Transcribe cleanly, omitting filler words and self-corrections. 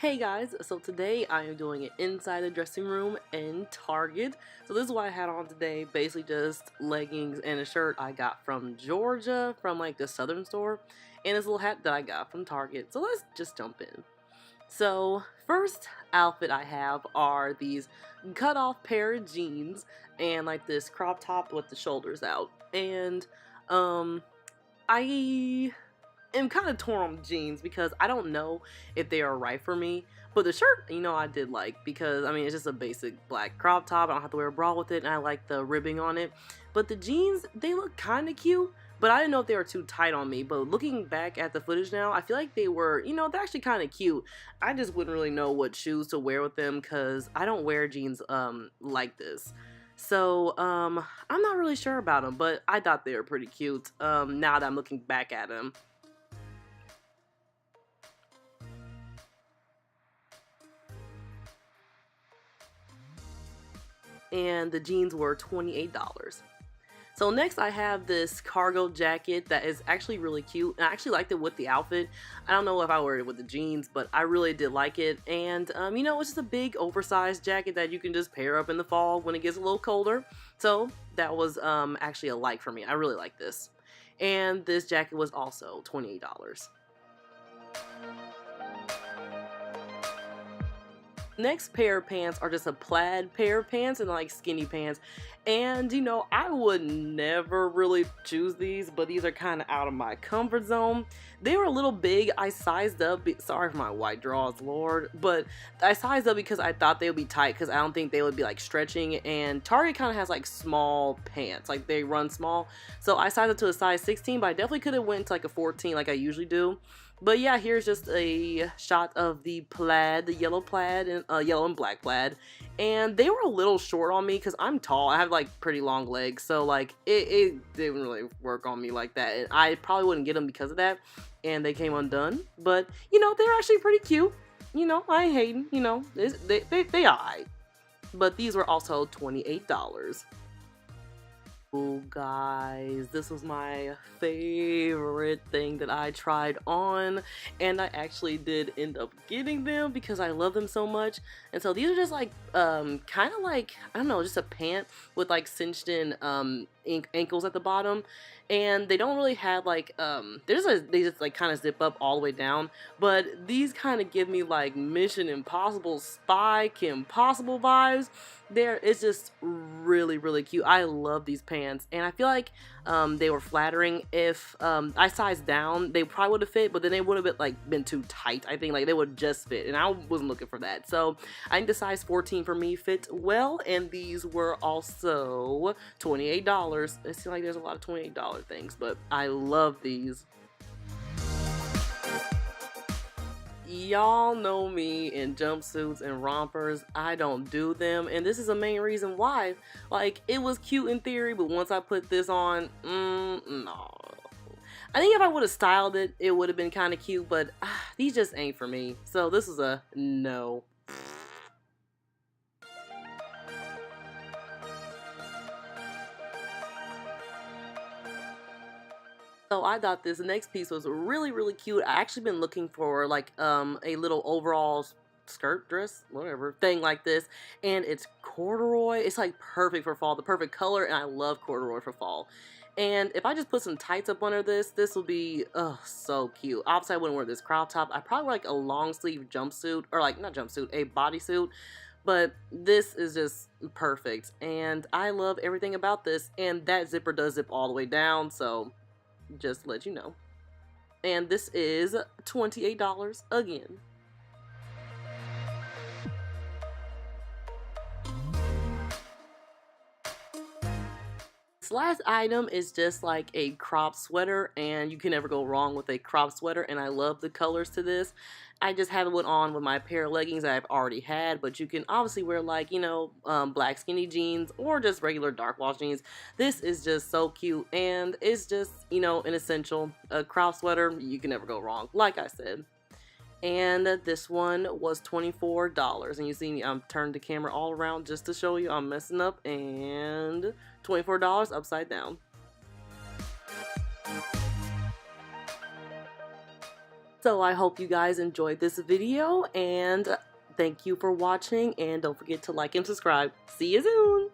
Hey guys, so today I am doing it inside the dressing room in Target. So this is what I had on today, basically just leggings and a shirt I got from Georgia, from like the southern store, and this little hat that I got from Target. So let's just jump in. So first outfit I have are these cut off pair of jeans and like this crop top with the shoulders out. And I am kind of torn on jeans because I don't know if they are right for me. But the shirt, I did like because, I mean, it's just a basic black crop top. I don't have to wear a bra with it, and I like the ribbing on it. But the jeans, they look kind of cute, but I didn't know if they were too tight on me. But looking back at the footage now, I feel like they were, they're actually kind of cute. I just wouldn't really know what shoes to wear with them because I don't wear jeans like this. So, I'm not really sure about them, but I thought they were pretty cute now that I'm looking back at them. And the jeans were $28. So next I have this cargo jacket that is actually really cute, and I actually liked it with the outfit. I don't know if I wore it with the jeans, but I really did like it. And it's just a big oversized jacket that you can just pair up in the fall when it gets a little colder. So that was actually a like for me. I really like this. And this jacket was also $28. Next pair of pants are just a plaid pair of pants and like skinny pants, and I would never really choose these, but these are kind of out of my comfort zone. They were a little big. I sized up, sorry for my white drawers, lord, but I sized up because I thought they would be tight because I don't think they would be like stretching, and Target kind of has like small pants, like they run small, so I sized up to a size 16, but I definitely could have went to like a 14 like I usually do. But yeah, here's just a shot of the plaid, the yellow plaid, and yellow and black plaid. And they were a little short on me because I'm tall. I have like pretty long legs, so like it didn't really work on me like that. And I probably wouldn't get them because of that. And they came undone. But they're actually pretty cute. I ain't hating. They alright. But these were also $28. Oh guys, this was my favorite thing that I tried on, and I actually did end up getting them because I love them so much. And so these are just like kind of like, I don't know, just a pant with like cinched in ankles at the bottom, and they don't really have like they just like kind of zip up all the way down, but these kind of give me like Mission Impossible Spy Kim Possible vibes. It's just really cute. I love these pants, and I feel like they were flattering. If I sized down, they probably would have fit, but then they would have been too tight. I think like they would just fit, and I wasn't looking for that. So I think the size 14 for me fit well, and these were also $28. It seems like there's a lot of $28 things, but I love these. Y'all know me in jumpsuits and rompers. I don't do them, and this is the main reason why. Like, it was cute in theory, but once I put this on, no. I think if I would have styled it, it would have been kind of cute, but these just ain't for me. So this is a no. So I thought this next piece was really cute. I actually been looking for like a little overall skirt, dress, whatever thing like this, and it's corduroy. It's like perfect for fall, the perfect color, and I love corduroy for fall. And if I just put some tights up under this will be so cute. Obviously I wouldn't wear this crop top. I probably wear like a long sleeve jumpsuit, or like not jumpsuit, a bodysuit. But this is just perfect, and I love everything about this. And that zipper does zip all the way down, so just to let you know. And this is $28 again. This last item is just like a crop sweater, and you can never go wrong with a crop sweater, and I love the colors to this. I just have it on with my pair of leggings that I've already had, but you can obviously wear like, black skinny jeans or just regular dark wash jeans. This is just so cute, and it's just, an essential. A crop sweater, you can never go wrong, like I said. And this one was $24, and you see me, I'm turned the camera all around just to show you I'm messing up, and $24 upside down. So I hope you guys enjoyed this video, and thank you for watching, and don't forget to like and subscribe. See you soon!